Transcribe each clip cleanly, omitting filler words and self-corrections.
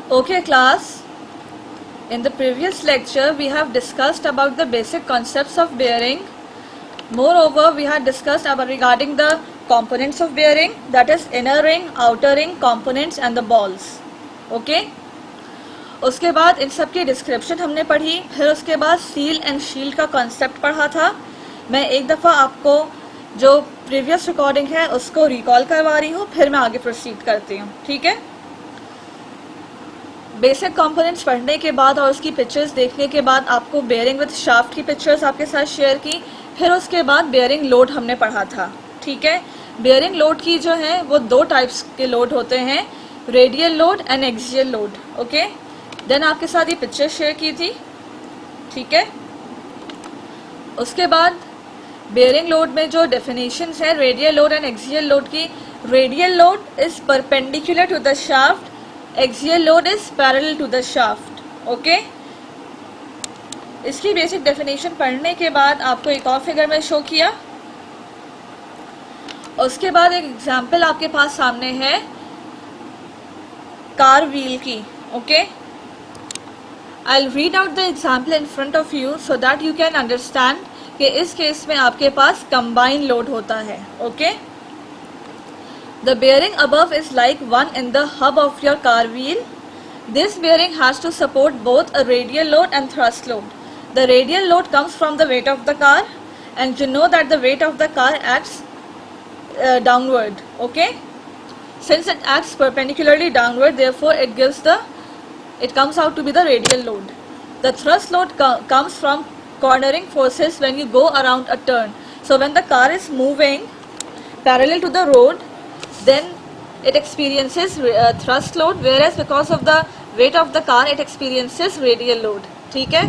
Okay class, in the previous lecture we have discussed about the basic concepts of bearing. Moreover, we had discussed about regarding the components of bearing, that is inner ring, outer ring, components and the balls. Okay? उसके बाद इन सब की description हमने पढ़ी, फिर उसके बाद seal and shield का कॉन्सेप्ट पढ़ा था. मैं एक दफ़ा आपको जो प्रीवियस रिकॉर्डिंग है उसको रिकॉल करवा रही हूँ, फिर मैं आगे प्रोसीड करती हूँ. ठीक है? बेसिक कंपोनेंट्स पढ़ने के बाद और उसकी पिक्चर्स देखने के बाद आपको बेयरिंग विद शाफ्ट की पिक्चर्स आपके साथ शेयर की. फिर उसके बाद बेयरिंग लोड हमने पढ़ा था. ठीक है? बेयरिंग लोड की जो है वो दो टाइप्स के लोड होते हैं, radial load and axial load. Okay, then आपके साथ ये पिक्चर शेयर की थी. ठीक है? उसके बाद बेयरिंग लोड में जो डेफिनेशंस है radial load and axial load की, radial load is perpendicular to the shaft, axial load is parallel to the shaft. Okay, इसकी बेसिक डेफिनेशन पढ़ने के बाद आपको एक और फिगर में शो किया. उसके बाद एक एग्जांपल आपके पास सामने है कार व्हील की. Okay, I'll read out the example in front of you so that you can understand कि इस केस में आपके पास combined load होता है. Okay, The bearing above is like one in the hub of your car wheel. This bearing has to support both a radial load and thrust load. The radial load comes from the weight of the car, and you know that the weight of the car acts downward. Okay, since it acts perpendicularly downward, therefore it comes out to be the radial load. The thrust load comes from cornering forces when you go around a turn. So when the car is moving parallel to the road, then it experiences thrust load, whereas because of the weight of the car it experiences radial load. ठीक है?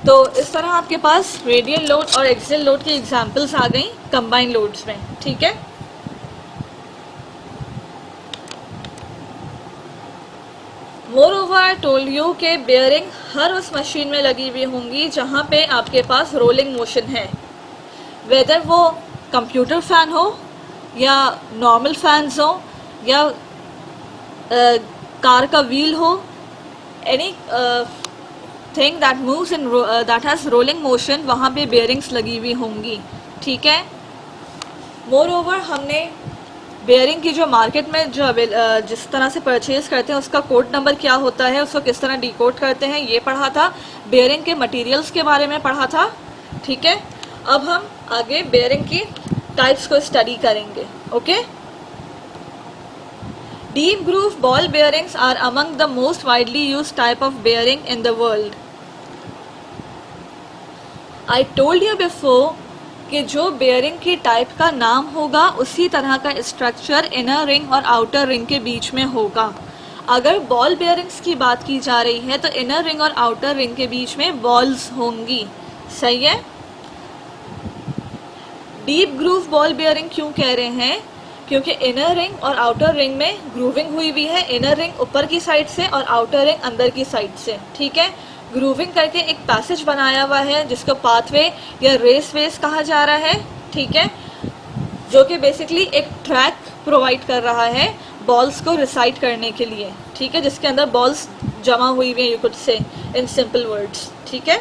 तो इस तरह आपके पास radial load और axial load की examples आ गई combined loads में. ठीक है? मोरओवर आई टोल्ड यू के बेयरिंग हर उस मशीन में लगी हुई होंगी जहाँ पे आपके पास रोलिंग मोशन है, वेदर वो कंप्यूटर फैन हो या नॉर्मल फैंस हो या कार का व्हील हो, any thing that moves in that has rolling motion, वहाँ पे बेयरिंग्स लगी हुई होंगी. ठीक है? मोरओवर हमने बेयरिंग की जो मार्केट में जो जिस तरह से परचेज करते हैं उसका कोड नंबर क्या होता है, उसको किस तरह डिकोड करते हैं, ये पढ़ा था. बेयरिंग के मटेरियल्स के बारे में पढ़ा था. ठीक है? अब हम आगे बेयरिंग की टाइप्स को स्टडी करेंगे. Okay, deep groove ball bearings are among the most widely used type of bearing in the world. I told you before कि जो बेयरिंग की टाइप का नाम होगा उसी तरह का स्ट्रक्चर इनर रिंग और आउटर रिंग के बीच में होगा. अगर बॉल बेयरिंग्स की बात की जा रही है तो इनर रिंग और आउटर रिंग के बीच में बॉल्स होंगी. सही है? डीप ग्रूव बॉल बेयरिंग क्यों कह रहे हैं? क्योंकि इनर रिंग और आउटर रिंग में ग्रूविंग हुई हुई है, इनर रिंग ऊपर की साइड से और आउटर रिंग अंदर की साइड से. ठीक है? ग्रूविंग करके एक पैसेज बनाया हुआ है जिसको पाथवे या रेस वेस कहा जा रहा है. ठीक है? जो कि बेसिकली एक ट्रैक प्रोवाइड कर रहा है बॉल्स को रिसाइट करने के लिए. ठीक है? जिसके अंदर बॉल्स जमा हुई हुई हैं, you could say in simple words. ठीक है?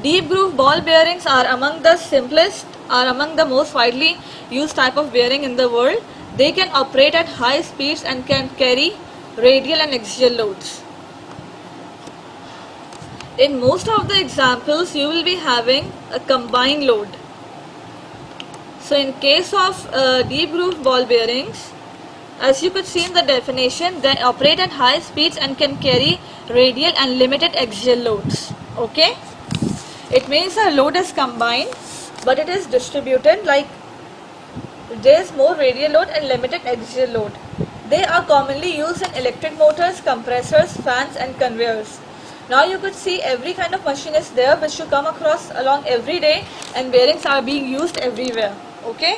Deep groove ball bearings are among the simplest, are among the most widely used type of bearing in the world. They can operate at high speeds and can carry radial and axial loads. In most of the examples you will be having a combined load. So in case of deep groove ball bearings, as you could see in the definition, they operate at high speeds and can carry radial and limited axial loads. Okay, it means the load is combined but it is distributed, like there is more radial load and limited axial load. They are commonly used in electric motors, compressors, fans and conveyors. Now you could see every kind of machine is there which you come across along every day, and bearings are being used everywhere. Okay,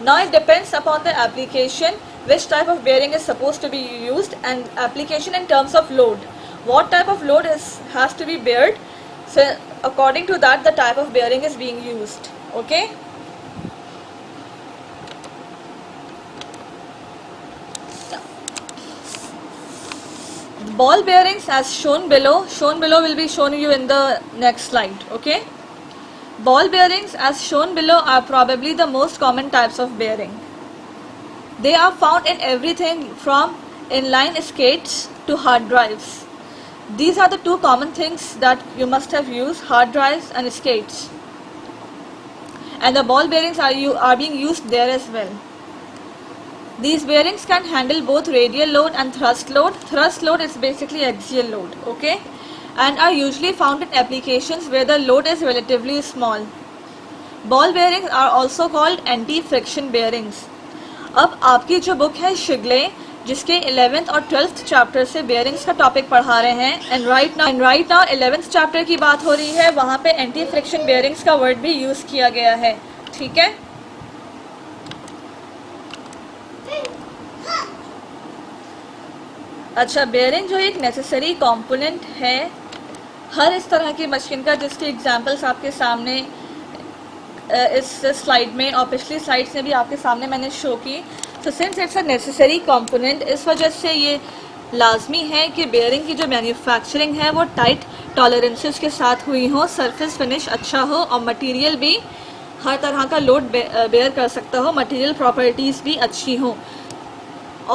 now it depends upon the application which type of bearing is supposed to be used, and application in terms of load, what type of load has to be bared. So according to that the type of bearing is being used. Okay, Ball bearings as shown below will be shown you in the next slide. Okay, ball bearings as shown below are probably the most common types of bearing. They are found in everything from inline skates to hard drives. These are the two common things that you must have used, hard drives and skates. And the ball bearings are being used there as well. These bearings can handle both radial load and thrust load. Thrust load is basically axial load, okay? And are usually found in applications where the load is relatively small. Ball bearings are also called anti-friction bearings. अब आपकी जो book है शिगले, जिसके 11th और 12th chapter से bearings का topic पढ़ा रहे हैं, and right now 11th chapter की बात हो रही है, वहाँ पे एंटी फ्रिक्शन बेयरिंग्स का वर्ड भी यूज़ किया गया है. ठीक है. अच्छा, बेयरिंग जो एक नेसेसरी कंपोनेंट है हर इस तरह की मशीन का, जिसके एग्जांपल्स आपके सामने इस स्लाइड में और पिछली स्लाइड्स में भी आपके सामने मैंने शो की. तो since it's a necessary component, इस वजह से ये लाजमी है कि बेयरिंग की जो मैन्युफैक्चरिंग है वो टाइट टॉलरेंसेस के साथ हुई हो, सरफेस फिनिश अच्छा हो और मटेरियल भी हर तरह का लोड बेयर कर सकता हो, मटेरियल प्रॉपर्टीज़ भी अच्छी हो.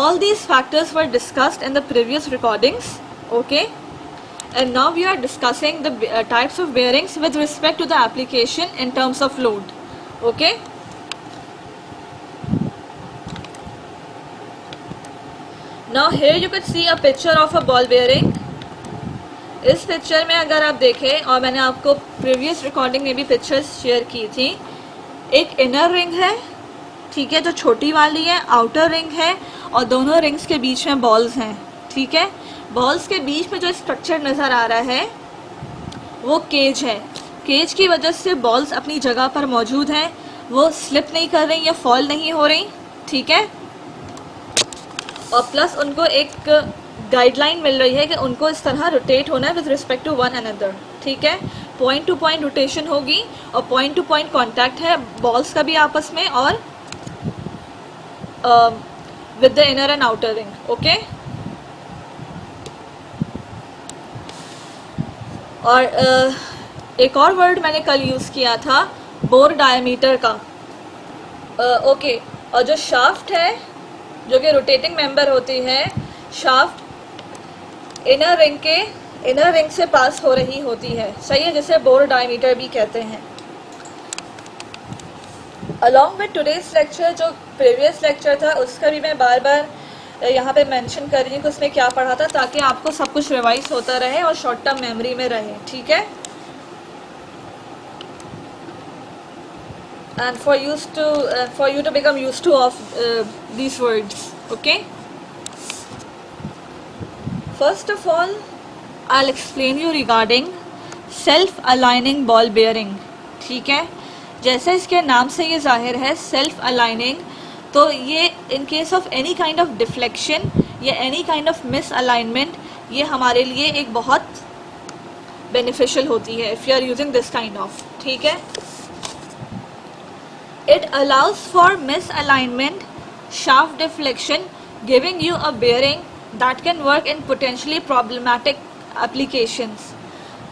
All these factors were discussed in the previous recordings, okay? And now we are discussing the types of bearings with respect to the application in terms of load, okay? Now here you could see a picture of a ball bearing. इस picture में अगर आप देखें, और मैंने आपको previous recording में भी पिक्चर्स शेयर की थी, एक इनर रिंग है, ठीक है, जो छोटी वाली है, आउटर रिंग है, और दोनों रिंग्स के बीच में बॉल्स हैं. ठीक है. बॉल्स के बीच में जो स्ट्रक्चर नज़र आ रहा है वो केज है. केज की वजह से बॉल्स अपनी जगह पर मौजूद हैं, वो स्लिप नहीं कर रही या फॉल नहीं हो रही. ठीक है. और प्लस उनको एक गाइडलाइन मिल रही है कि उनको इस तरह रोटेट होना है with respect to one another. ठीक है. पॉइंट टू पॉइंट रोटेशन होगी और पॉइंट टू पॉइंट कॉन्टैक्ट है बॉल्स का भी आपस में, और with the inner and outer ring, okay? और एक और वर्ड मैंने कल यूज़ किया था, बोर डायमीटर का. ओके. और जो शाफ्ट है, जो कि रोटेटिंग मेंबर होती है, शाफ्ट इनर रिंग से पास हो रही होती है. सही है, जिसे बोर डायमीटर भी कहते हैं. अलॉन्ग विद टुडेज लेक्चर, जो प्रीवियस लेक्चर था उसका भी मैं बार बार यहाँ पे मेंशन कर रही हूँ कि उसमें क्या पढ़ा था, ताकि आपको सब कुछ रिवाइज होता रहे और शॉर्ट टर्म मेमोरी में रहे. ठीक है. And for you to become used to of these words. Okay. First of all I will explain you regarding self aligning ball bearing. ठीक है. जैसे इसके नाम से ये जाहिर है, सेल्फ अलाइनिंग, तो ये in case of any kind of deflection या any kind of misalignment, ये हमारे लिए एक बहुत बेनिफिशियल होती है if you are using this kind of. ठीक है. It allows for misalignment, shaft deflection, giving you a bearing that can work in potentially problematic applications.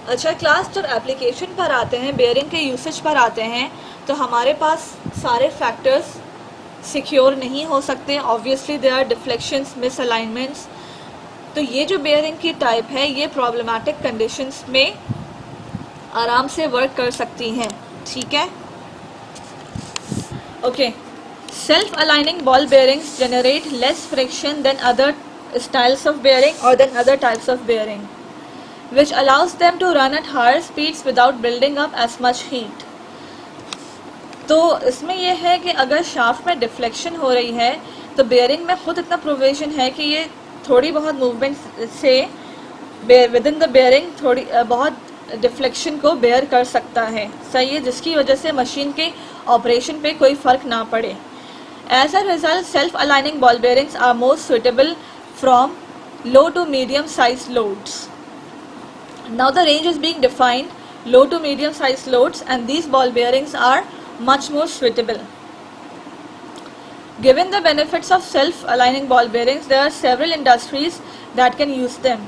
अच्छा, क्लास जब एप्लीकेशन पर आते हैं, बेयरिंग के यूसेज पर आते हैं, तो हमारे पास सारे फैक्टर्स सिक्योर नहीं हो सकते. Obviously there are deflections, misalignments. तो ये जो बेयरिंग की टाइप है, ये प्रॉब्लमैटिक कंडीशंस में आराम से वर्क कर सकती हैं. ठीक है. Okay. Self aligning ball bearings generate less friction then other styles of bearing और then other types of bearing, which allows them to run at higher speeds without building up as much heat. तो इसमें यह है कि अगर shaft में deflection हो रही है तो बेयरिंग में खुद इतना प्रोविजन है कि ये थोड़ी बहुत मूवमेंट से विद इन द बेयरिंग थोड़ी बहुत डिफ्लेक्शन को बेयर कर सकता है. सही है. जिसकी वजह से मशीन के ऑपरेशन पे कोई फ़र्क ना पड़े. As a result, self aligning ball bearings are more suitable from low to medium size loads. Now the range is being defined, low to medium size loads, and these ball bearings are much more suitable. Given the benefits of self-aligning ball bearings, there are several industries that can use them.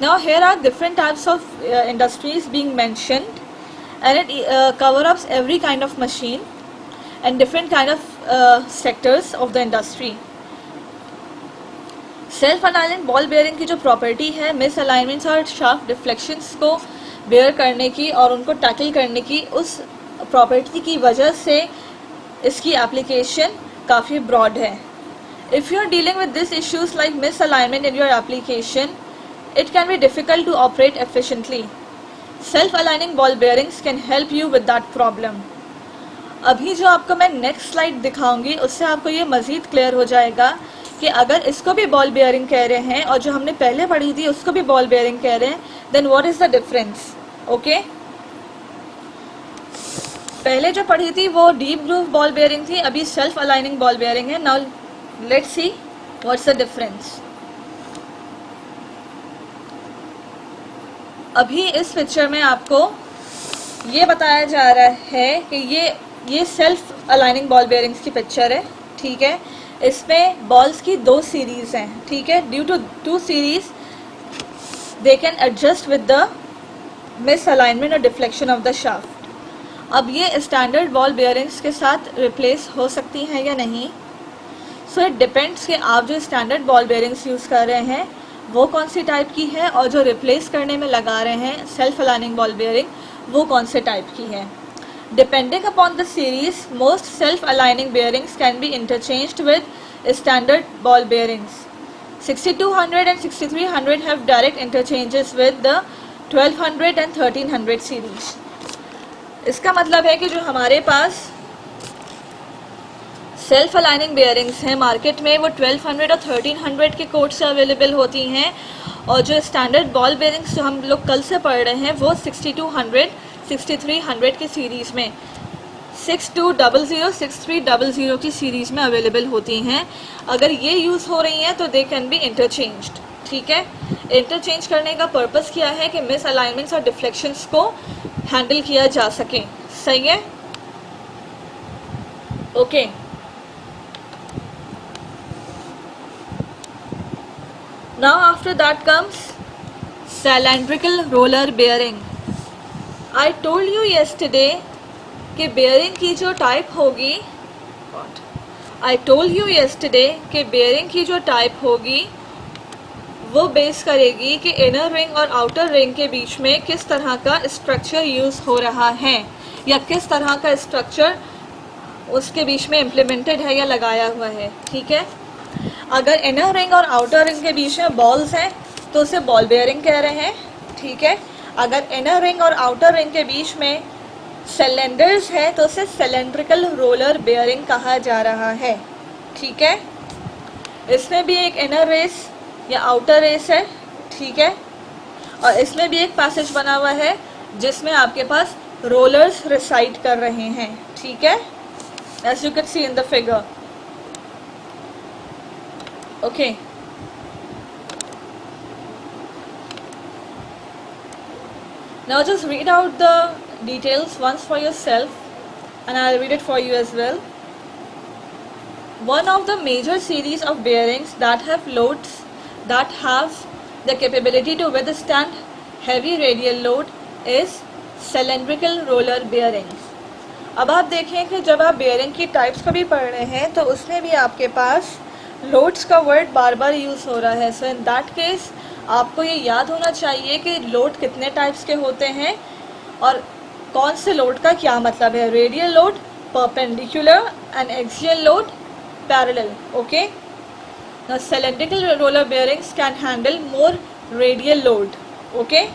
Now here are different types of industries being mentioned, and it cover ups every kind of machine and different kind of sectors of the industry. Self aligning ball bearing की जो property है miss alignments और sharp deflections को bear करने की और उनको tackle करने की, उस प्रॉपर्टी की वजह से इसकी एप्लीकेशन काफ़ी ब्रॉड है. If you are dealing with this issues like misalignment in your application, it can be difficult to operate efficiently. Self aligning ball bearings can help you with that problem. अभी जो आपको मैं next slide दिखाऊंगी उससे आपको ये मज़ीद clear हो जाएगा कि अगर इसको भी बॉल बेयरिंग कह रहे हैं और जो हमने पहले पढ़ी थी उसको भी बॉल बेयरिंग कह रहे हैं, then what is the difference. Okay, पहले जो पढ़ी थी वो डीप ग्रूव बॉल बेयरिंग थी, अभी सेल्फ अलाइनिंग बॉल बेयरिंग है. Now let's see what's the difference. अभी इस पिक्चर में आपको ये बताया जा रहा है कि ये सेल्फ अलाइनिंग बॉल बेयरिंग्स की पिक्चर है. ठीक है, इसमें बॉल्स की दो सीरीज हैं. ठीक है, due to two series they can adjust with the misalignment और डिफ्लेक्शन ऑफ द शाफ्ट. अब ये स्टैंडर्ड बॉल बेयरिंग्स के साथ रिप्लेस हो सकती हैं या नहीं. सो इट डिपेंड्स कि आप जो स्टैंडर्ड बॉल बेयरिंग्स यूज़ कर रहे हैं वो कौन सी टाइप की है और जो रिप्लेस करने में लगा रहे हैं सेल्फ अलाइनिंग बॉल बेयरिंग वो कौन से टाइप की है. Depending upon the series, most self-aligning bearings can be interchanged with standard ball bearings. 6200 and 6300 have direct interchanges with the 1200 and 1300 series. इसका मतलब है कि जो हमारे पास सेल्फ अलाइनिंग बेयरिंग्स हैं मार्केट में वो 1200 और 1300 के कोड से अवेलेबल होती हैं, और जो स्टैंडर्ड बॉल बेयरिंग्स जो हम लोग कल से पढ़ रहे हैं वो 6200 6300 की सीरीज़ में 6200 6300 की सीरीज़ में अवेलेबल होती हैं. अगर ये यूज़ हो रही हैं तो दे कैन बी इंटरचेंज्ड. ठीक है, इंटरचेंज करने का पर्पस क्या है कि मिस अलाइनमेंट्स और डिफ्लेक्शंस को हैंडल किया जा सके. सही है. Okay, now after that comes cylindrical roller bearing. I told you yesterday कि बेयरिंग की जो टाइप होगी, I told you yesterday कि बेयरिंग की जो टाइप होगी वो बेस करेगी कि इनर रिंग और आउटर रिंग के बीच में किस तरह का स्ट्रक्चर यूज़ हो रहा है या किस तरह का स्ट्रक्चर उसके बीच में इम्प्लीमेंटेड है या लगाया हुआ है. ठीक है, अगर इनर रिंग और आउटर रिंग के बीच में बॉल्स हैं तो उसे बॉल बेयरिंग कह रहे हैं. ठीक है, अगर इनर रिंग और आउटर रिंग के बीच में सिलेंडर्स है तो उसे सिलेंड्रिकल रोलर बेयरिंग कहा जा रहा है. ठीक है, इसमें भी एक इनर रेस या आउटर रेस है. ठीक है, और इसमें भी एक पैसेज बना हुआ है जिसमें आपके पास रोलर्स रिसाइड कर रहे हैं. ठीक है, as you can see in the figure. Okay, now just read out the details once for yourself and I'll read it for you as well. One of the major series of bearings that have loads that have the capability to withstand heavy radial load is cylindrical roller bearings. अब आप देखें कि जब आप bearing की types को भी पढ़ रहे हैं तो उसमें भी आपके पास लोड्स का वर्ड बार बार यूज़ हो रहा है. सो इन दैट केस आपको ये याद होना चाहिए कि लोड कितने टाइप्स के होते हैं और कौन से लोड का क्या मतलब है. Radial load, perpendicular, and axial load, parallel. Okay, now cylindrical roller bearings can handle more radial load. Okay,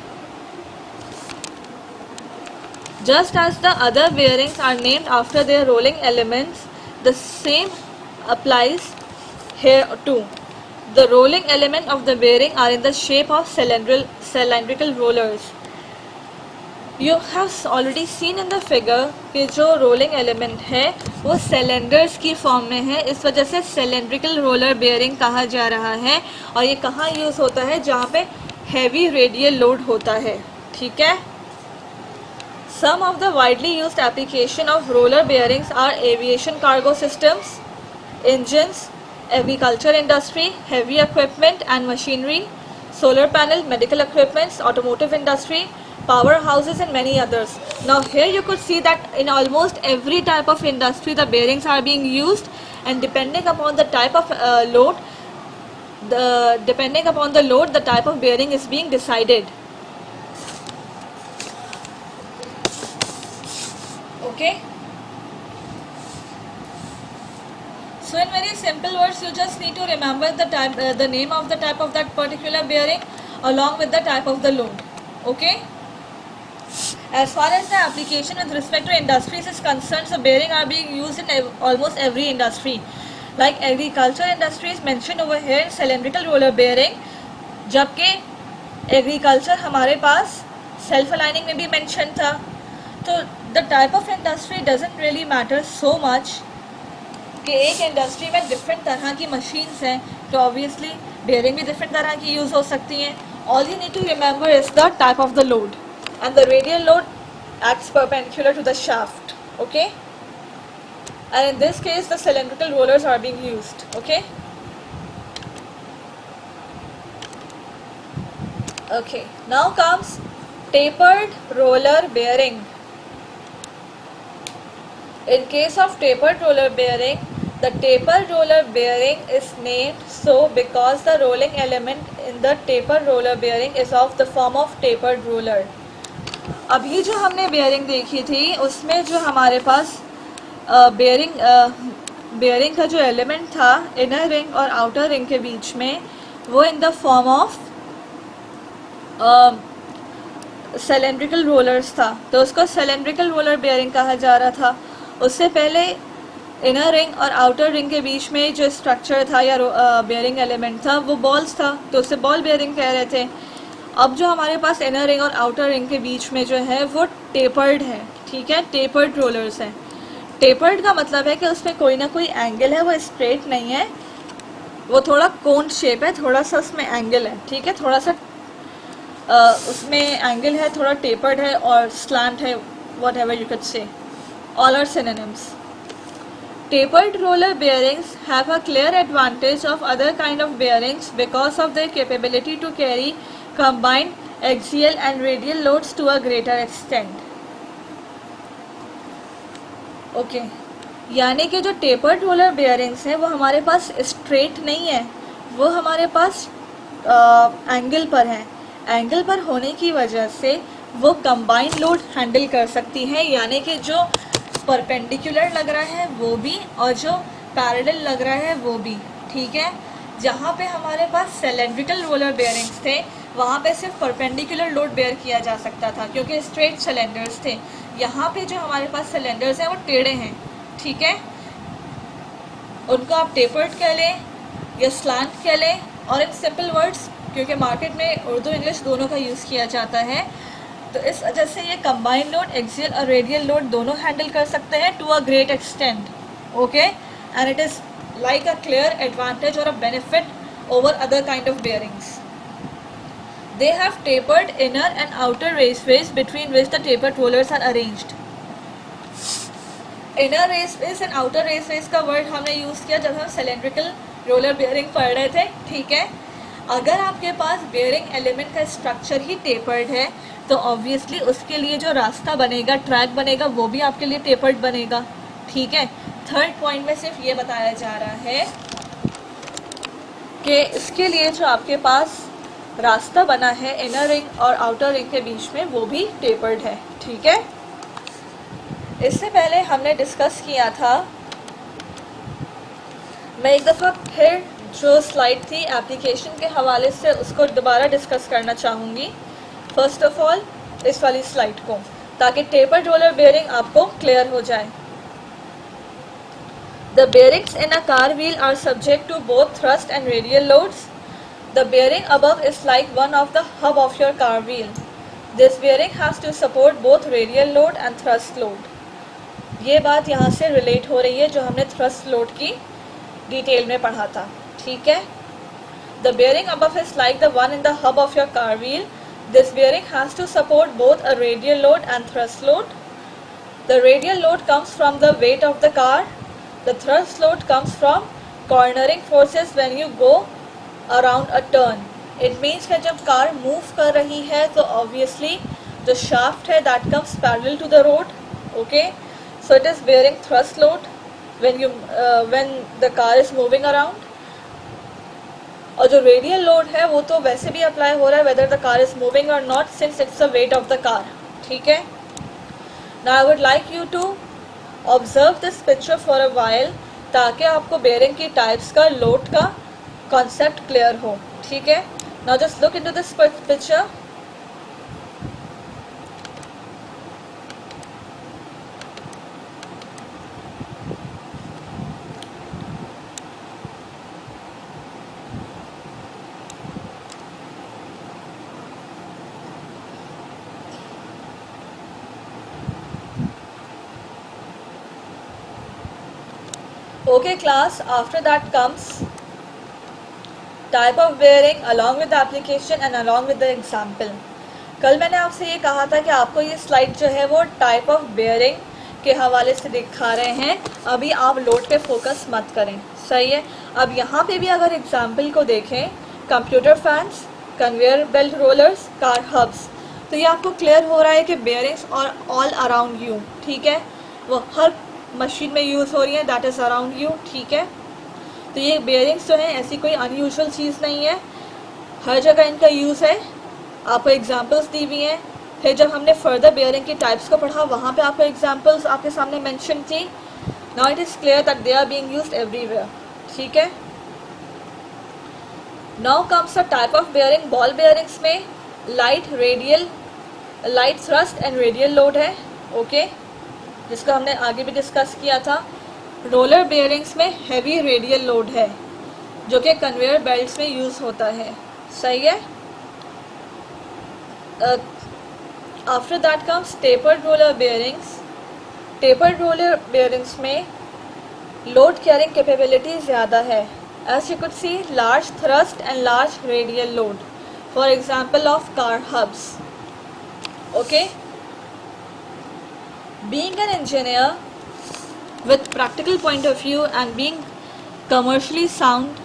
just as the other bearings are named after their rolling elements, the same applies here too. The rolling element of the bearing are in the shape of cylindrical rollers. You have already seen in the figure कि जो rolling element है वो cylinders की form में है, इस वजह से cylindrical roller bearing कहा जा रहा है. और ये कहाँ यूज़ होता है? जहाँ पे heavy radial load होता है. ठीक है. Some of the widely used application of roller bearings are aviation cargo systems, engines, agriculture industry, heavy equipment and machinery, solar panel, medical equipments, automotive industry, powerhouses and many others. Now here you could see that in almost every type of industry the bearings are being used, and depending upon the type of load, the type of bearing is being decided. Okay. So in very simple words, you just need to remember the name of the type of that particular bearing along with the type of the load. Okay. As far as the application with respect to industries is concerned, so bearing are being used in almost every industry. Like agriculture industry is mentioned over here in cylindrical roller bearing, जबकि agriculture हमारे पास self aligning में भी mention था. तो the type of industry doesn't really matter so much कि एक industry में different तरह की मशीन्स हैं, तो ऑब्वियसली बेयरिंग भी डिफरेंट तरह की यूज़ हो सकती हैं. All you need to remember is the type of the load, and the radial load acts perpendicular to the shaft. Okay, and in this case the cylindrical rollers are being used. Okay. Okay, now comes tapered roller bearing. In case of tapered roller bearing, the tapered roller bearing is named so because the rolling element in the tapered roller bearing is of the form of tapered roller. अभी जो हमने bearing देखी थी उसमें जो हमारे पास bearing का जो एलिमेंट था इनर रिंग और आउटर रिंग के बीच में, वो in the form of cylindrical rollers था, तो उसको सिलेंड्रिकल रोलर बेयरिंग कहा जा रहा था. उससे पहले इनर रिंग और आउटर रिंग के बीच में जो स्ट्रक्चर था या बेयरिंग एलिमेंट था वो बॉल्स था, तो उसे बॉल बेयरिंग कह रहे थे. अब जो हमारे पास इनर रिंग और आउटर रिंग के बीच में जो है वो टेपर्ड है. ठीक है, टेपर्ड रोलर्स हैं. टेपर्ड का मतलब है कि उसमें कोई ना कोई एंगल है, वो स्ट्रेट नहीं है, वो थोड़ा कोन शेप है, थोड़ा सा उसमें एंगल है. ठीक है, थोड़ा सा उसमें एंगल है, थोड़ा टेपर्ड है और स्लैंट है, whatever you can say. All are synonyms. Tapered roller bearings have a clear advantage of other kind of bearings because of their capability to carry combined axial and radial loads to a greater extent. Okay, यानी कि जो tapered roller bearings हैं वो हमारे पास straight नहीं है, वो हमारे पास एंगल पर है. एंगल पर होने की वजह से वो combined load हैंडल कर सकती हैं, यानी कि जो परपेंडिकुलर लग रहा है वो भी और जो पैरेलल लग रहा है वो भी. ठीक है, जहाँ पे हमारे पास सिलेंड्रिकल रोलर बेयरिंग्स थे वहाँ पे सिर्फ परपेंडिकुलर लोड बेयर किया जा सकता था क्योंकि स्ट्रेट सिलेंडर्स थे. यहाँ पे जो हमारे पास सिलेंडर्स हैं वो टेढ़े हैं. ठीक है, उनको आप टेपर्ड कह लें या स्लैंट कह लें, और इन सिंपल वर्ड्स क्योंकि मार्केट में उर्दू इंग्लिश दोनों का यूज़ किया जाता है, तो इस वजह से ये कंबाइंड लोड एक्सियल और रेडियल लोड दोनों हैंडल कर सकते हैं to a great extent. Okay, and it is like a clear advantage और a benefit over other kind of bearings. They have tapered inner and outer raceways between which the tapered rollers are arranged. Inner raceways and outer raceways का word हमने use किया जब हम cylindrical roller bearing पढ़ रहे थे. ठीक है, अगर आपके पास बेयरिंग एलिमेंट का स्ट्रक्चर ही टेपर्ड है तो ऑब्वियसली उसके लिए जो रास्ता बनेगा, ट्रैक बनेगा, वो भी आपके लिए टेपर्ड बनेगा. ठीक है, थर्ड पॉइंट में सिर्फ ये बताया जा रहा है कि इसके लिए जो आपके पास रास्ता बना है इनर रिंग और आउटर रिंग के बीच में वो भी टेपर्ड है. ठीक है, इससे पहले हमने डिस्कस किया था, मैं एक दफ़ा फिर जो स्लाइड थी एप्लीकेशन के हवाले से उसको दोबारा डिस्कस करना चाहूँगी. फर्स्ट ऑफ ऑल इस वाली स्लाइड को, ताकि टेपर्ड रोलर बेयरिंग आपको क्लियर हो जाए. The bearings in a car wheel are subject to both thrust and radial loads. The bearing above is like one of the hub of your car wheel. This bearing has to support both radial load and thrust load. ये बात यहाँ से relate हो रही है जो हमने thrust load की डिटेल में पढ़ा था. ठीक है, the bearing above is like the one in the hub of your car wheel. This bearing has to support both a radial load and thrust load. The radial load comes from the weight of the car. The thrust load comes from cornering forces when you go around a turn. It means कि जब car move कर रही है तो obviously जो shaft है that comes parallel to the road. Okay, so it is bearing thrust load when the car is moving around. और जो रेडियल लोड है वो तो वैसे भी अप्लाई हो रहा है whether the car is moving or not since it's the weight of the car. ठीक है. Now I would like you to observe this picture for a while ताकि आपको बेयरिंग की टाइप्स का लोड का कॉन्सेप्ट क्लियर हो. ठीक है. Now just look into this picture. Okay class, after that comes type of bearing along with the application and along with the example. कल मैंने आपसे ये कहा था कि आपको ये स्लाइड जो है वो टाइप ऑफ बेयरिंग के हवाले से दिखा रहे हैं. अभी आप लोड पे फोकस मत करें. सही है. अब यहाँ पे भी अगर एग्जाम्पल को देखें, computer fans, conveyor belt rollers, car hubs, तो ये आपको क्लियर हो रहा है कि बेयरिंग्स और ऑल अराउंड यू. ठीक है. वो हर मशीन में यूज़ हो रही है, दैट इज़ अराउंड यू. ठीक है. तो ये बेयरिंग्स जो हैं ऐसी कोई अनयूजुअल चीज़ नहीं है, हर जगह इनका यूज़ है. आपको एग्जांपल्स दी हुई हैं. फिर जब हमने फर्दर बेयरिंग की टाइप्स को पढ़ा वहाँ पे आपको एग्जांपल्स आपके सामने मेंशन थी. Now it is clear that they are being used everywhere. ठीक है. Now comes the type of bearing. Ball bearings में light thrust and radial load है. ओके, जिसको हमने आगे भी डिस्कस किया था. रोलर बेयरिंग्स में हैवी रेडियल लोड है जो कि कन्वेयर बेल्ट्स में यूज़ होता है. सही है. After that comes tapered roller bearings. Tapered roller bearings में लोड कैरिंग कैपेबिलिटी ज़्यादा है. As you could see, large thrust and large radial load, for example of car hubs. Okay. Being an engineer with practical point of view and being commercially sound,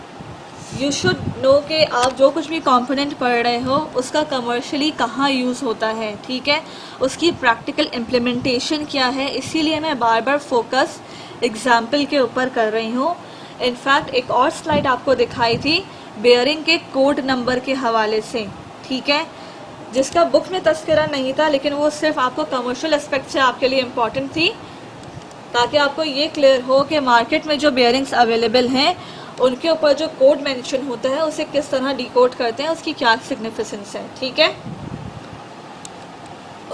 you should know कि आप जो कुछ भी component पढ़ रहे हो उसका commercially कहाँ यूज़ होता है. ठीक है. उसकी प्रैक्टिकल इम्प्लीमेंटेशन क्या है, इसीलिए मैं बार बार फोकस एग्जाम्पल के ऊपर कर रही हूँ. इनफैक्ट एक और स्लाइड आपको दिखाई थी बेयरिंग के कोड नंबर के हवाले से. ठीक है. जिसका बुक में तस्करा नहीं था, लेकिन वो सिर्फ आपको कमर्शियल एस्पेक्ट से आपके लिए इम्पॉर्टेंट थी ताकि आपको ये क्लियर हो कि मार्केट में जो बेयरिंग्स अवेलेबल हैं उनके ऊपर जो कोड मेंशन होता है उसे किस तरह डिकोड करते हैं, उसकी क्या सिग्निफिकेंस है. ठीक है.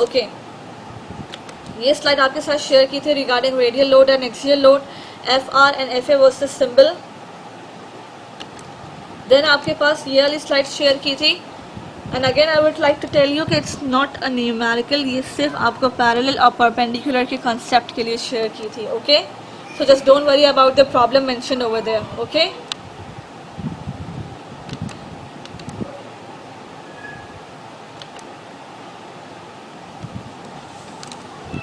ओके. ये स्लाइड आपके साथ शेयर की थी regarding radial load and axial load. FR and FA was the symbol. देन आपके पास ये वाली स्लाइड शेयर की थी. And again I would like to tell you कि इट्स नॉट अ न्यूमेरिकल, ये सिर्फ आपको पैरेलल और परपेंडिकुलर के कॉन्सेप्ट के लिए शेयर की थी. Okay. So just don't worry about the problem mention over there. Okay.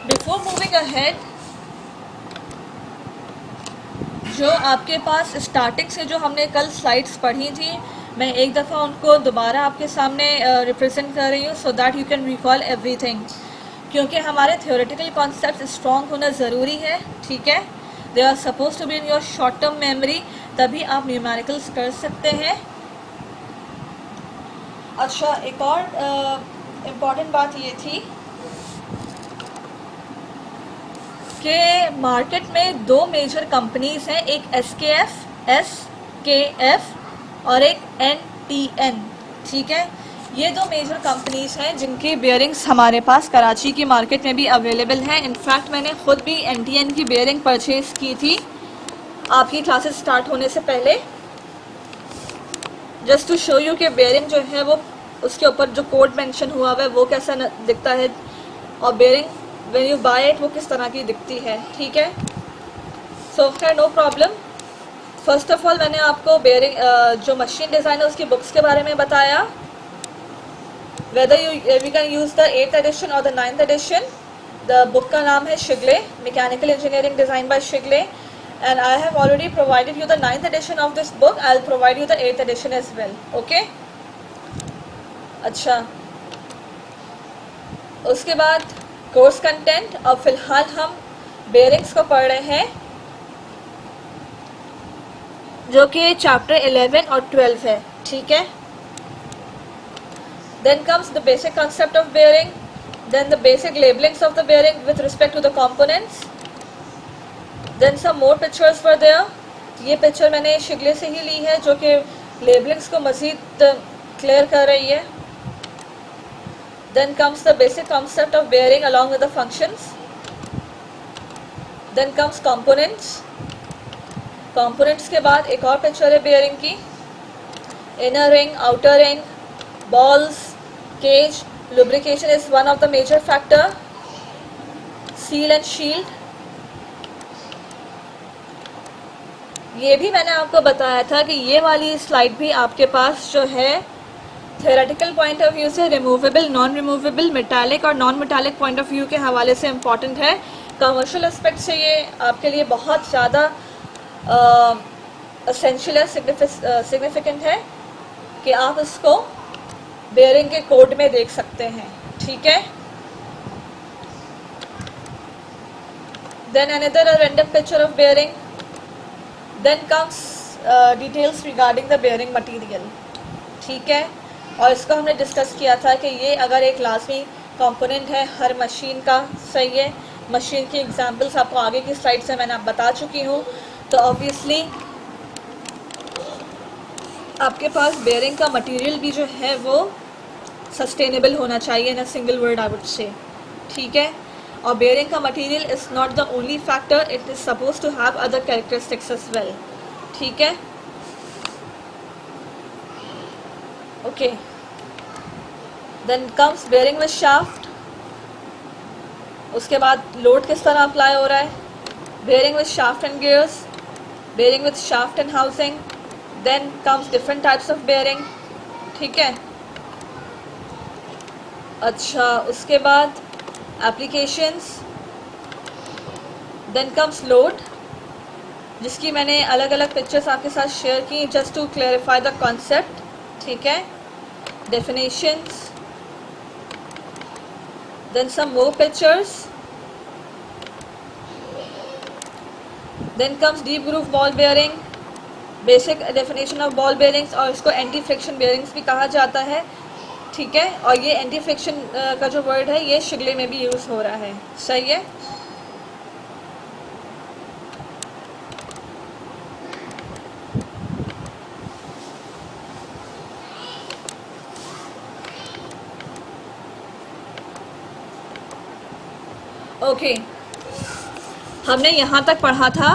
Before moving ahead, जो आपके पास स्टार्टिंग से जो हमने कल स्लाइड्स पढ़ी थी, मैं एक दफ़ा उनको दोबारा आपके सामने रिप्रेजेंट कर रही हूँ so that you can recall everything. क्योंकि हमारे थियोरेटिकल कॉन्सेप्ट स्ट्रॉन्ग होना ज़रूरी है. ठीक है. They are suppose to be in your short term memory, तभी आप न्यूमेरिकल्स कर सकते हैं. अच्छा, एक और इम्पॉर्टेंट बात ये थी कि मार्केट में दो मेजर कंपनीज हैं, एक SKF और एक NTN. ठीक है. ये दो मेजर कंपनीज हैं जिनकी बेयरिंग्स हमारे पास कराची की मार्केट में भी अवेलेबल हैं. इनफैक्ट मैंने ख़ुद भी NTN की बेयरिंग परचेज़ की थी आपकी क्लासेस स्टार्ट होने से पहले, जस्ट टू शो यू कि बेयरिंग जो है वो उसके ऊपर जो कोड मेंशन हुआ हुआ है वो कैसा दिखता है और bearing when you buy it वो किस तरह की दिखती है. ठीक है. सो खैर no problem. First of all मैंने आपको बेयरिंग जो मशीन डिज़ाइन है उसकी बुक्स के बारे में बताया. Whether we can use the 8th edition और the 9th edition. The book का नाम है Shigley, mechanical engineering design by Shigley, and I have already provided you the 9th edition of this book. I will provide you the 8th edition as well. Okay. अच्छा, उसके बाद course content. अब फिलहाल हम bearings को पढ़ रहे हैं, जो कि चैप्टर 11 और 12 है, ठीक है। Then comes the basic concept of bearing, then the basic labellings of the bearing with respect to the components, then some more pictures were there. ये पिक्चर मैंने शिगले से ही ली है, जो कि लेबलिंग्स को मज़ीद क्लियर कर रही है। Then comes the basic concept of bearing along with the functions. Then comes components. Components के बाद एक और पिक्चर है बेयरिंग की, inner ring, outer ring, balls, cage, lubrication is one of the major factor, seal and shield। ये भी मैंने आपको बताया था कि ये वाली स्लाइड भी आपके पास जो है थ्योरेटिकल पॉइंट ऑफ व्यू से रिमूवेबल, नॉन रिमूवेबल, मेटालिक और non metallic point of view के हवाले से इम्पॉर्टेंट है। कमर्शियल एस्पेक्ट से ये आपके लिए बहुत ज़्यादा एसेंशियल है, सिग्निफिकेंट है कि आप इसको बेयरिंग के कोड में देख सकते हैं, ठीक है। Then another random picture of bearing. Then comes details regarding the bearing material, ठीक है। और इसको हमने डिस्कस किया था कि ये अगर एक लाजमी कंपोनेंट है हर मशीन का, सही है। मशीन की एग्जांपल्स आपको आगे की स्लाइड से मैंने बता चुकी हूँ। तो ऑब्वियसली आपके पास बेयरिंग का मटेरियल भी जो है वो सस्टेनेबल होना चाहिए, in a single word I would say, ठीक है। और बेयरिंग का material is not the only factor, it is suppose to have other characteristics as well, ठीक है। Okay, then comes bearing with shaft. उसके बाद लोड किस तरह अप्लाई हो रहा है, bearing with shaft and gears, bearing with shaft and housing. Then comes different types of bearing, ठीक है। अच्छा, उसके बाद एप्लीकेशंस। देन कम्स लोड, जिसकी मैंने अलग अलग पिक्चर्स आपके साथ शेयर की just to clarify the concept, ठीक है। Definitions, then some more pictures. Then comes deep groove ball bearing, basic definition of ball bearings, और इसको एंटी फ्रिक्शन बेयरिंग्स भी कहा जाता है, ठीक है। और ये एंटी फ्रिक्शन का जो वर्ड है ये शिगले में भी यूज़ हो रहा है, सही है। ओके, हमने यहाँ तक पढ़ा था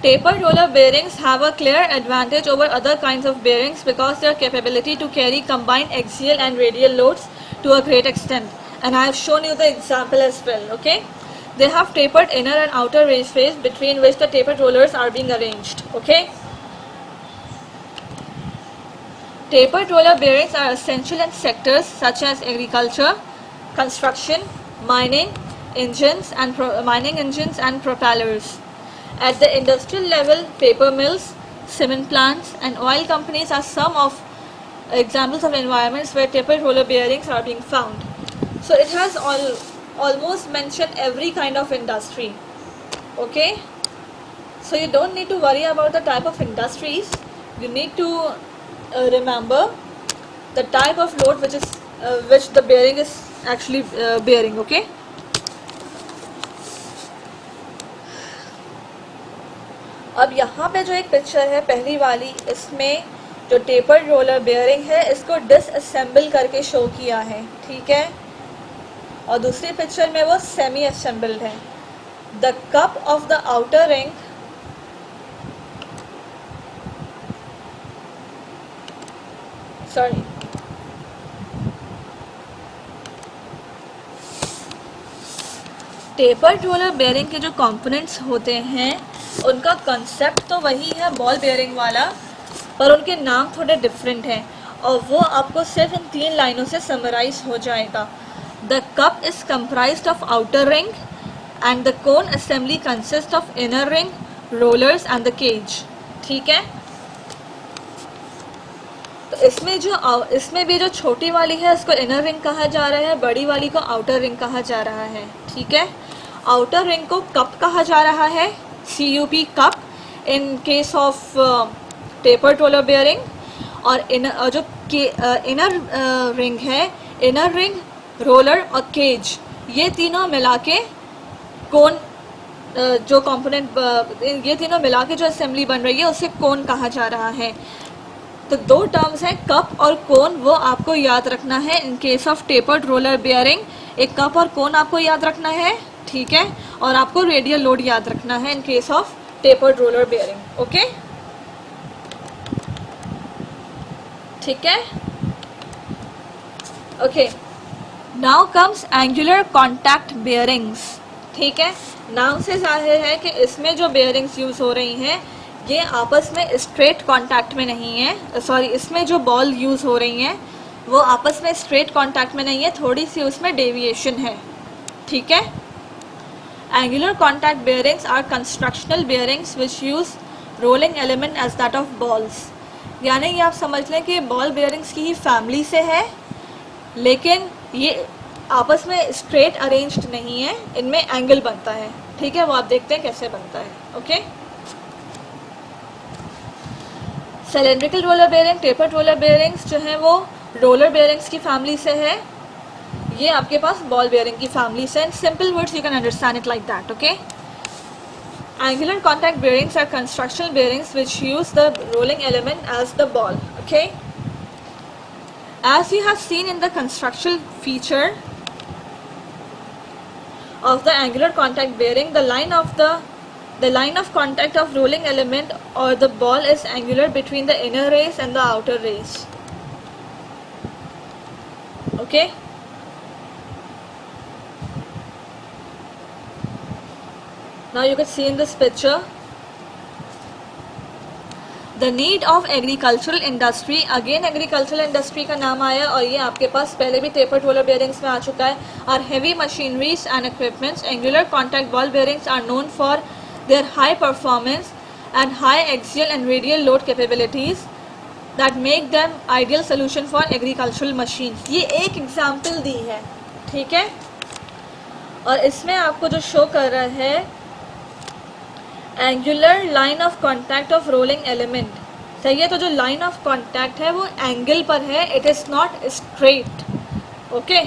tapered roller bearings have a clear advantage over other kinds of bearings because their capability to carry combined axial and radial loads to a great extent, and I have shown you the example as well, okay. They have tapered inner and outer race face between which the tapered rollers are being arranged, okay. Tapered roller bearings are essential in sectors such as agriculture, construction, mining engines and propellers. At the industrial level, paper mills, cement plants and oil companies are some of examples of environments where tapered roller bearings are being found. So it has almost mentioned every kind of industry, okay. So you don't need to worry about the type of industries, you need to remember the type of load which the bearing is actually bearing, okay. अब यहाँ पे जो एक picture है पहली वाली, इसमें जो टेपर्ड रोलर बेयरिंग है इसको डिसअसेंबल करके शो किया है, ठीक है। और दूसरी पिक्चर में वो सेमी असेंबल्ड है। The cup of the outer ring tapered roller bearing के जो कंपोनेंट्स होते हैं उनका कंसेप्ट तो वही है बॉल बेयरिंग वाला, पर उनके नाम थोड़े डिफरेंट हैं और वो आपको सिर्फ इन 3 लाइनों से समराइज हो जाएगा। The cup is comprised of outer ring and the cone assembly consist of inner ring, rollers and the cage, ठीक है। तो इसमें भी जो छोटी वाली है उसको इनर रिंग कहा जा रहा है, बड़ी वाली को आउटर रिंग कहा जा रहा है, ठीक है। आउटर रिंग को कप कहा जा रहा है, CUP cup, in case of tapered roller bearing. और जो इनर रिंग है, इनर रिंग, रोलर और केज, ये तीनों मिला के कोन, जो कंपोनेंट, ये तीनों मिला के जो असेंबली बन रही है उसे कोन कहा जा रहा है। तो दो टर्म्स हैं कप और कोन, वो आपको याद रखना है इन case of tapered roller bearing. एक कप और कोन आपको याद रखना है, ठीक है। और आपको रेडियल लोड याद रखना है इन case of tapered roller bearing, okay, ठीक है। Okay, now comes angular contact bearings, ठीक है। नाम से जाहिर है कि इसमें जो बेयरिंग्स यूज़ हो रही हैं ये आपस में स्ट्रेट कांटेक्ट में नहीं है, सॉरी, इसमें जो बॉल यूज़ हो रही हैं वो आपस में स्ट्रेट कांटेक्ट में नहीं है, थोड़ी सी उसमें डेविएशन है, ठीक है। Angular contact bearings are constructional bearings which use rolling element as that of balls. यानी ये आप समझ लें कि बॉल बेयरिंग्स की ही फैमिली से है, लेकिन ये आपस में स्ट्रेट अरेंज्ड नहीं है, इनमें एंगल बनता है, ठीक है। वो आप देखते हैं कैसे बनता है, okay. Cylindrical roller bearing, tapered roller bearings जो हैं वो रोलर बेयरिंग्स की फैमिली से है, ये आपके पास बॉल बेयरिंग की फैमिली से। In simple words you can understand it like that, okay. Angular contact bearings are constructional bearings which use the rolling element as the ball, okay. As you have seen in the constructional feature of the angular contact bearing, the line of contact of rolling element or the ball is angular between the inner race and the outer race, okay. Now you can see in this picture the need of agricultural industry, again agricultural industry का नाम आया और ये आपके पास पहले भी tapered roller bearings में आ चुका है। और heavy machineries and equipments, angular contact ball bearings are known for their high performance and high axial and radial load capabilities that make them ideal solution for agricultural machines। ये एक example दी है, ठीक है। और इसमें आपको जो शो कर रहा है angular line of contact of rolling element, सही है। तो जो लाइन ऑफ कॉन्टैक्ट है वो एंगल पर है, it is not straight, okay.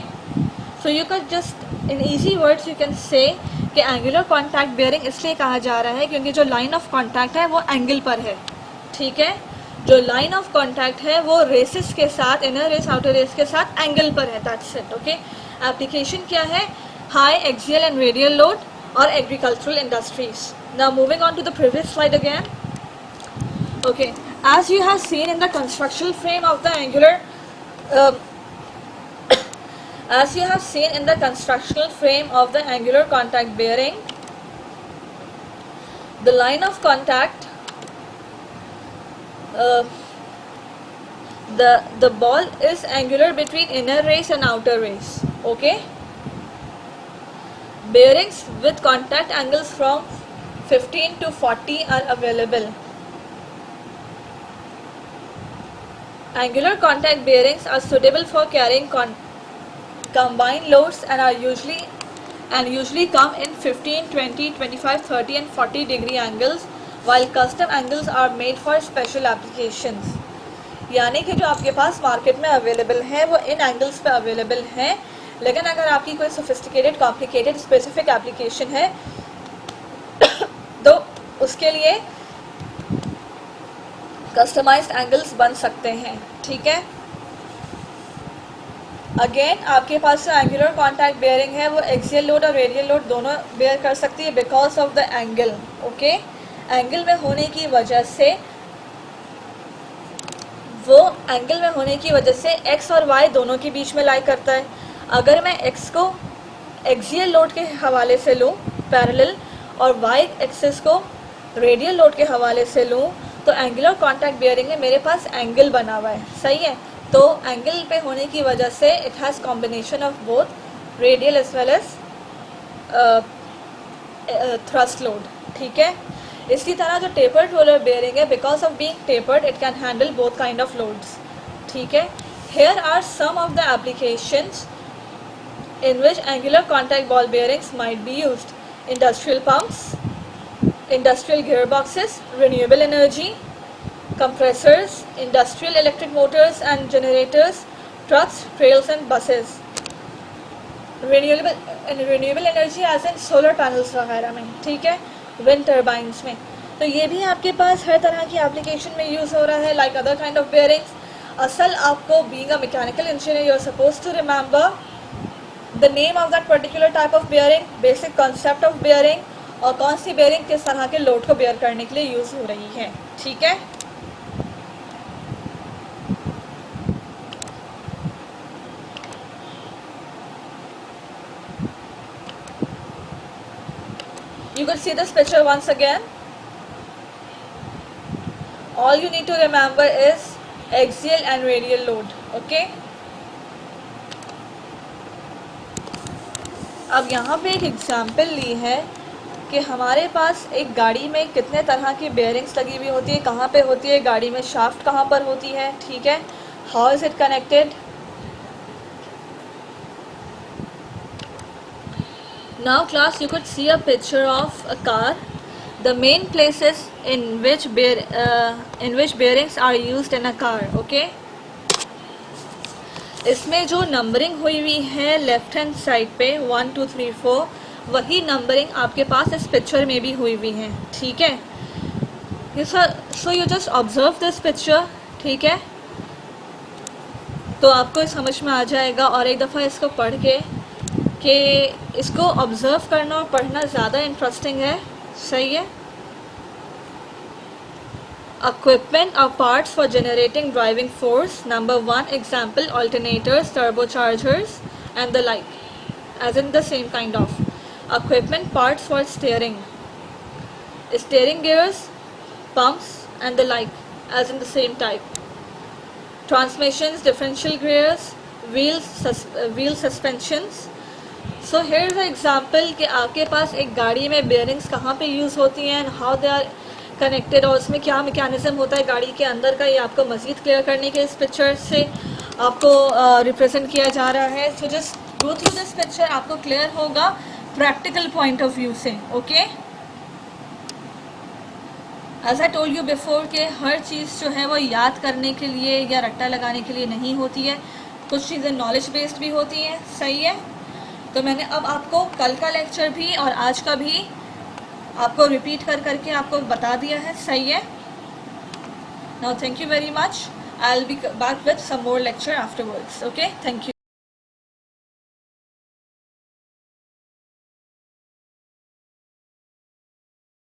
So you can just in easy words you can से कि एंगुलर कॉन्टैक्ट बेयरिंग इसलिए कहा जा रहा है क्योंकि जो लाइन ऑफ कॉन्टैक्ट है वो एंगल पर है, ठीक है। जो लाइन ऑफ कॉन्टैक्ट है वो रेसेस के साथ, इनर रेस आउटर रेस के साथ एंगल पर है, दैट्स इट, ओके। एप्लीकेशन क्या है, high axial and radial load और agricultural industries. Now moving on to the previous slide again. Okay, as you have seen in the constructional frame of the angular, as you have seen in the constructional frame of the angular contact bearing, the line of contact, the ball is angular between inner race and outer race. Okay. Bearings with contact angles from 15 to 40 are available. Angular contact bearings are suitable for carrying combined loads and are usually come in 15, 20, 25, 30 and 40 degree angles, while custom angles are made for special applications. यानी कि जो आपके पास market में available है वो इन angles पे available हैं, लेकिन अगर आपकी कोई सोफिस्टिकेटेड कॉम्प्लिकेटेड स्पेसिफिक एप्लीकेशन है तो उसके लिए कस्टमाइज्ड एंगल्स बन सकते हैं, ठीक है। अगेन आपके पास जो एंगुलर कॉन्टैक्ट बेयरिंग है वो एक्सियल लोड और रेडियल लोड दोनों बेयर कर सकती है because of the angle, okay. Angle में होने की वजह से एक्स और वाई दोनों के बीच में लाई करता है। अगर मैं एक्स को एक्सियल लोड के हवाले से लूँ पैरेलल और वाई एक्सिस को रेडियल लोड के हवाले से लूँ तो एंगुलर कॉन्टैक्ट बेयरिंग में मेरे पास एंगल बना हुआ है, सही है। तो एंगल पे होने की वजह से it has combination of both radial as well as thrust load, ठीक है। इसी तरह जो टेपर्ड रोलर बेयरिंग है because of being tapered it can handle both kind of loads, ठीक है. Here are some of the applications in which angular contact ball bearings might be used: industrial pumps, industrial gearboxes, renewable energy, compressors, industrial electric motors and generators, trucks, trails and buses. Renewable energy as in solar panels वगैरह में, ठीक है, wind turbines में. तो ये भी आपके पास हर तरह की एप्लीकेशन में यूज़ हो रहा है, like other kind of bearings. असल आपको being a mechanical engineer you are suppose to remember the name of that particular type of bearing, basic concept of bearing और कौन सी बेयरिंग किस तरह के लोड को बेयर करने के लिए यूज़ हो रही है, ठीक है. You could see this picture once again. All you need to remember is axial and radial load. Okay. अब यहाँ पे एक एग्जाम्पल ली है कि हमारे पास एक गाड़ी में कितने तरह की बेयरिंग्स लगी हुई होती है, कहाँ पे होती है, गाड़ी में शाफ्ट कहाँ पर होती है, ठीक है. How is it connected. Now class, you could see a picture of a car. The main places in which bearings are used in a car. Okay. इसमें जो नंबरिंग हुई हुई है लेफ्ट हैंड साइड पे 1 2 3 4, वही नंबरिंग आपके पास इस picture में भी हुई हुई है, ठीक है. So you just observe this picture, ठीक है. तो आपको समझ में आ जाएगा. और एक दफ़ा इसको पढ़ के कि इसको ऑब्ज़र्व करना और पढ़ना ज़्यादा इंटरेस्टिंग है, सही है. इक्विपमेंट और parts for generating driving force. Number 1 example alternators, turbochargers and the like, as in the same kind of equipment. Parts for steering, steering gears, pumps and the like, as in the same type. Transmissions, differential gears, wheel suspensions. So here is example कि आपके पास एक गाड़ी में bearings कहाँ पे use होती हैं and how they are connected, और उसमें क्या मैकेनिज्म होता है गाड़ी के अंदर का, ये आपको मज़ीद क्लियर करने के इस पिक्चर से आपको रिप्रेजेंट किया जा रहा है. So just go through this picture, आपको क्लियर होगा प्रैक्टिकल पॉइंट ऑफ व्यू से. Okay. As I told you before कि हर चीज़ जो है वो याद करने के लिए या रट्टा लगाने के लिए नहीं होती है, कुछ चीज़ें नॉलेज बेस्ड भी होती हैं, सही है. तो मैंने अब आपको कल का लेक्चर भी और आज का भी आपको रिपीट करके आपको बता दिया है, सही है. Now thank you very much. I will be back with some more lecture afterwards. Okay, thank you.